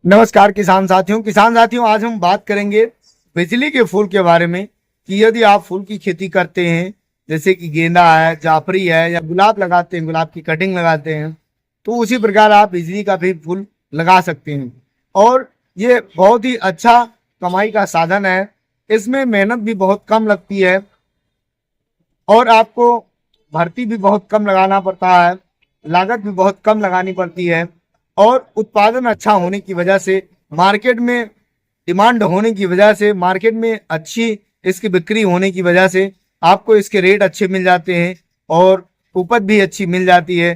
नमस्कार किसान साथियों, आज हम बात करेंगे बिजली के फूल के बारे में कि यदि आप फूल की खेती करते हैं, जैसे कि गेंदा है, जाफरी है या गुलाब लगाते हैं, गुलाब की कटिंग लगाते हैं, तो उसी प्रकार आप बिजली का भी फूल लगा सकते हैं। और ये बहुत ही अच्छा कमाई का साधन है। इसमें मेहनत भी बहुत कम लगती है और आपको भर्ती भी बहुत कम लगाना पड़ता है, लागत भी बहुत कम लगानी पड़ती है। और उत्पादन अच्छा होने की वजह से, मार्केट में डिमांड होने की वजह से, मार्केट में अच्छी इसकी बिक्री होने की वजह से आपको इसके रेट अच्छे मिल जाते हैं और उपज भी अच्छी मिल जाती है।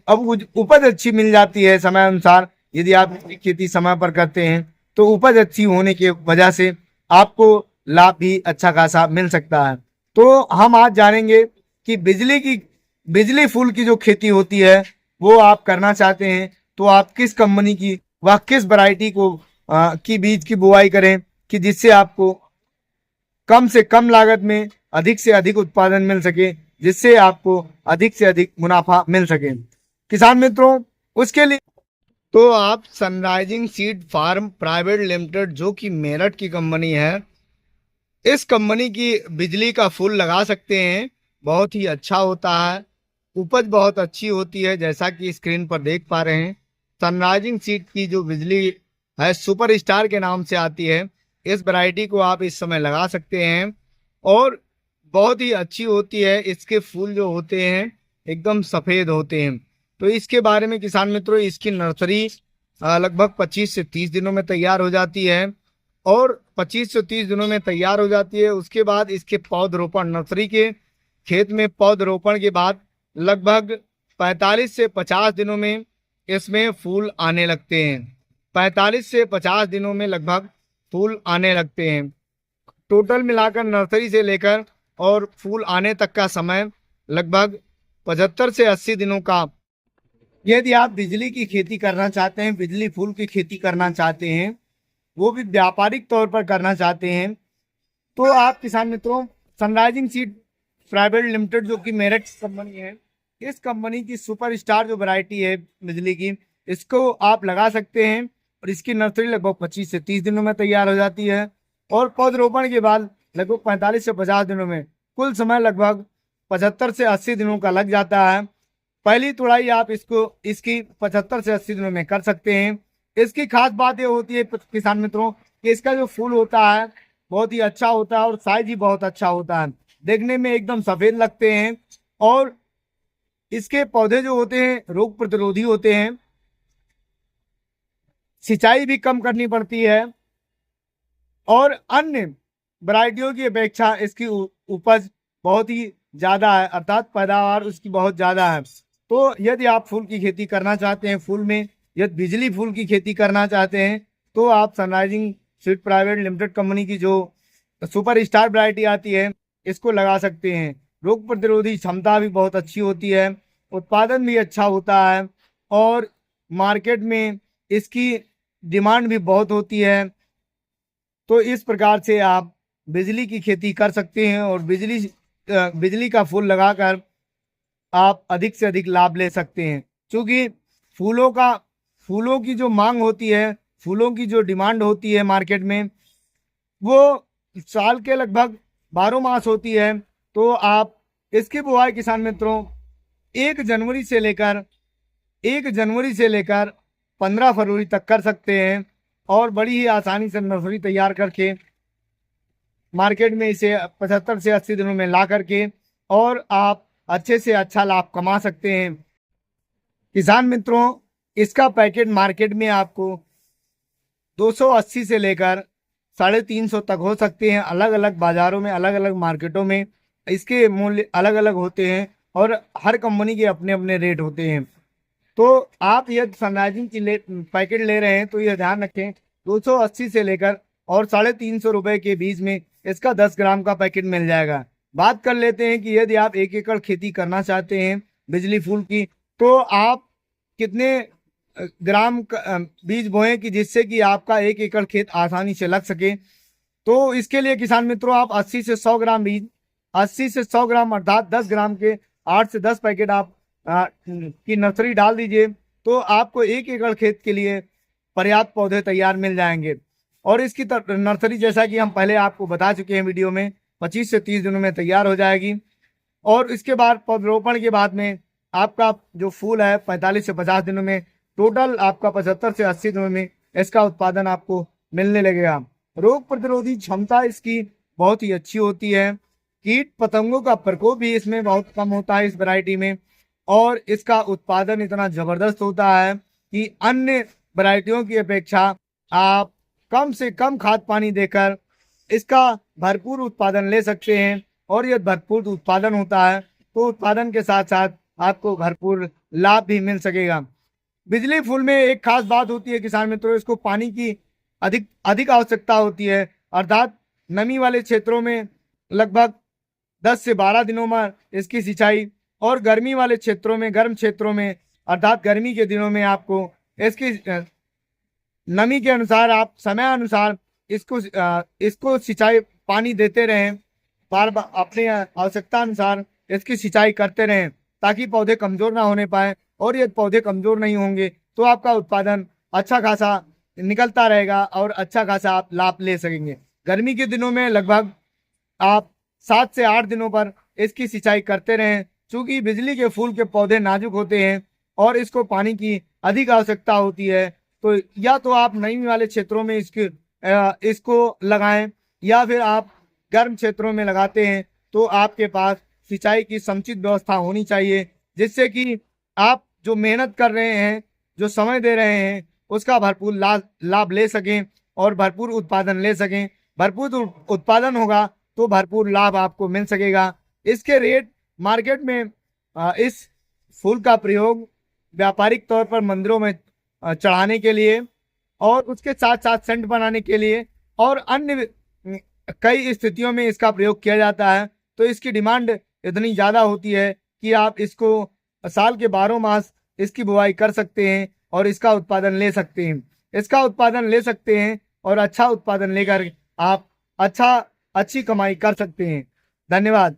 अब उपज अच्छी मिल जाती है समय अनुसार, यदि आप इसकी खेती समय पर करते हैं तो उपज अच्छी होने की वजह से आपको लाभ भी अच्छा खासा मिल सकता है। तो हम आज जानेंगे कि बिजली फूल की जो खेती होती है वो आप करना चाहते हैं तो आप किस कंपनी की व किस वैरायटी को की बीज की बुआई करें कि जिससे आपको कम से कम लागत में अधिक से अधिक उत्पादन मिल सके, जिससे आपको अधिक से अधिक मुनाफा मिल सके। किसान मित्रों, उसके लिए तो आप sunrising seed farm private limited, जो कि मेरठ की कंपनी है, इस कंपनी की बिजली का फूल लगा सकते हैं। बहुत ही अच्छा होता है, उपज बहुत अच्छी होती है, जैसा कि स्क्रीन पर देख पा रहे हैं। सनराइजिंग सीड की जो बिजली है सुपर स्टार के नाम से आती है। इस वैरायटी को आप इस समय लगा सकते हैं और बहुत ही अच्छी होती है। इसके फूल जो होते हैं एकदम सफ़ेद होते हैं। तो इसके बारे में किसान मित्रों, इसकी नर्सरी लगभग 25 से 30 दिनों में तैयार हो जाती है और 25 से 30 दिनों में तैयार हो जाती है। उसके बाद इसके पौधरोपण, नर्सरी के खेत में पौधरोपण के बाद लगभग 45 से 50 दिनों में इसमें फूल आने लगते हैं। 45 से 50 दिनों में लगभग फूल आने लगते हैं। टोटल मिलाकर नर्सरी से लेकर और फूल आने तक का समय लगभग 75 से 80 दिनों का। यदि आप बिजली की खेती करना चाहते हैं, बिजली फूल की खेती करना चाहते हैं, वो भी व्यापारिक तौर पर करना चाहते हैं, तो आप किसान मित्रों सनराइजिंग सीड प्राइवेट लिमिटेड, जो कि मेरठ कंपनी है, इस कंपनी की सुपर स्टार जो वैरायटी है बिजली की, इसको आप लगा सकते हैं। और इसकी नर्सरी लगभग 25 से 30 दिनों में तैयार हो जाती है और पौधरोपण के बाद लगभग 45 से 50 दिनों में, कुल समय लगभग 75 से 80 दिनों का लग जाता है। पहली तुड़ाई आप इसकी 75 से 80 दिनों में कर सकते हैं। इसकी खास बात ये होती है किसान मित्रों कि इसका जो फूल होता है बहुत ही अच्छा होता है और साइज ही बहुत अच्छा होता है, देखने में एकदम सफेद लगते हैं। और इसके पौधे जो होते हैं रोग प्रतिरोधी होते हैं, सिंचाई भी कम करनी पड़ती है और अन्य वैरायटियों की अपेक्षा इसकी उपज बहुत ही ज्यादा है, अर्थात पैदावार उसकी बहुत ज्यादा है। तो यदि आप फूल की खेती करना चाहते हैं, फूल में यदि बिजली फूल की खेती करना चाहते हैं, तो आप sunrising seed private limited company की जो सुपर स्टार वैरायटी आती है इसको लगा सकते हैं। रोग प्रतिरोधी क्षमता भी बहुत अच्छी होती है, उत्पादन भी अच्छा होता है और मार्केट में इसकी डिमांड भी बहुत होती है। तो इस प्रकार से आप बिजली की खेती कर सकते हैं और बिजली का फूल लगाकर आप अधिक से अधिक लाभ ले सकते हैं। क्योंकि फूलों का फूलों की जो मांग होती है, फूलों की जो डिमांड होती है मार्केट में, वो साल के लगभग 12 मास होती है। तो आप इसकी बुआई किसान मित्रों 1 जनवरी से लेकर 15 फरवरी तक कर सकते हैं और बड़ी ही आसानी से नर्सरी तैयार करके मार्केट में इसे 75 से 80 दिनों में ला करके और आप अच्छे से अच्छा लाभ कमा सकते हैं। किसान मित्रों, इसका पैकेट मार्केट में आपको 280 से लेकर 350 तक हो सकते हैं। अलग अलग बाजारों में, अलग अलग मार्केटों में इसके मूल्य अलग अलग होते हैं और हर कंपनी के अपने अपने रेट होते हैं। तो आप यदि सनराइजिंग की पैकेट ले रहे हैं तो यह ध्यान रखें 280 से लेकर और 350 रुपए के बीच में इसका 10 ग्राम का पैकेट मिल जाएगा। बात कर लेते हैं कि यदि आप 1 एकड़ खेती करना चाहते हैं बिजली फूल की, तो आप कितने ग्राम बीज बोएं कि जिससे कि आपका 1 एकड़ खेत आसानी से लग सके। तो इसके लिए किसान मित्रों आप 80 से 100 ग्राम बीज, 80 से 100 ग्राम अर्थात 10 ग्राम के 8 से 10 पैकेट आप की नर्सरी डाल दीजिए। तो आपको 1 एकड़ खेत के लिए पर्याप्त पौधे तैयार मिल जाएंगे। और इसकी नर्सरी जैसा कि हम पहले आपको बता चुके हैं वीडियो में, 25 से 30 दिनों में तैयार हो जाएगी। और इसके बाद पौधरोपण के बाद में आपका जो फूल है 45 से 50 दिनों में, टोटल आपका 75 से 80 दिनों में इसका उत्पादन आपको मिलने लगेगा। रोग प्रतिरोधी क्षमता इसकी बहुत ही अच्छी होती है। कीट पतंगों का प्रकोप भी इसमें बहुत कम होता है इस वैरायटी में। और इसका उत्पादन इतना जबरदस्त होता है कि अन्य वैरायटियों की अपेक्षा आप कम से कम खाद पानी देकर इसका भरपूर उत्पादन ले सकते हैं। और यदि भरपूर उत्पादन होता है तो उत्पादन के साथ साथ आपको भरपूर लाभ भी मिल सकेगा। बिजली फूल में एक खास बात होती है किसान मित्रों, इसको पानी की अधिक अधिक आवश्यकता होती है। अर्थात नमी वाले क्षेत्रों में लगभग 10 से 12 दिनों में इसकी सिंचाई, और गर्मी वाले क्षेत्रों में, गर्म क्षेत्रों में अर्थात गर्मी के दिनों में आपको इसकी नमी के अनुसार, आप समय अनुसार इसको सिंचाई पानी देते रहें, बार बार अपने आवश्यकता अनुसार इसकी सिंचाई करते रहें, ताकि पौधे कमजोर ना होने पाए। और यदि पौधे कमजोर नहीं होंगे तो आपका उत्पादन अच्छा खासा निकलता रहेगा और अच्छा खासा आप लाभ ले सकेंगे। गर्मी के दिनों में लगभग आप 7 से 8 दिनों पर इसकी सिंचाई करते रहें। चूंकि बिजली के फूल के पौधे नाजुक होते हैं और इसको पानी की अधिक आवश्यकता होती है, तो या तो आप नमी वाले क्षेत्रों में इसको लगाएं, या फिर आप गर्म क्षेत्रों में लगाते हैं तो आपके पास सिंचाई की समुचित व्यवस्था होनी चाहिए, जिससे कि आप जो मेहनत कर रहे हैं, जो समय दे रहे हैं, उसका भरपूर लाभ ले सकें और भरपूर उत्पादन ले सकें। भरपूर उत्पादन होगा तो भरपूर लाभ आपको मिल सकेगा। इसके रेट मार्केट में इस फूल का प्रयोग व्यापारिक तौर पर मंदिरों में चढ़ाने के लिए, और उसके साथ साथ सेंट बनाने के लिए, और अन्य कई स्थितियों में इसका प्रयोग किया जाता है। तो इसकी डिमांड इतनी ज़्यादा होती है कि आप इसको साल के 12 मास इसकी बुवाई कर सकते हैं और इसका उत्पादन ले सकते हैं और अच्छा उत्पादन लेकर आप अच्छी कमाई कर सकते हैं। धन्यवाद।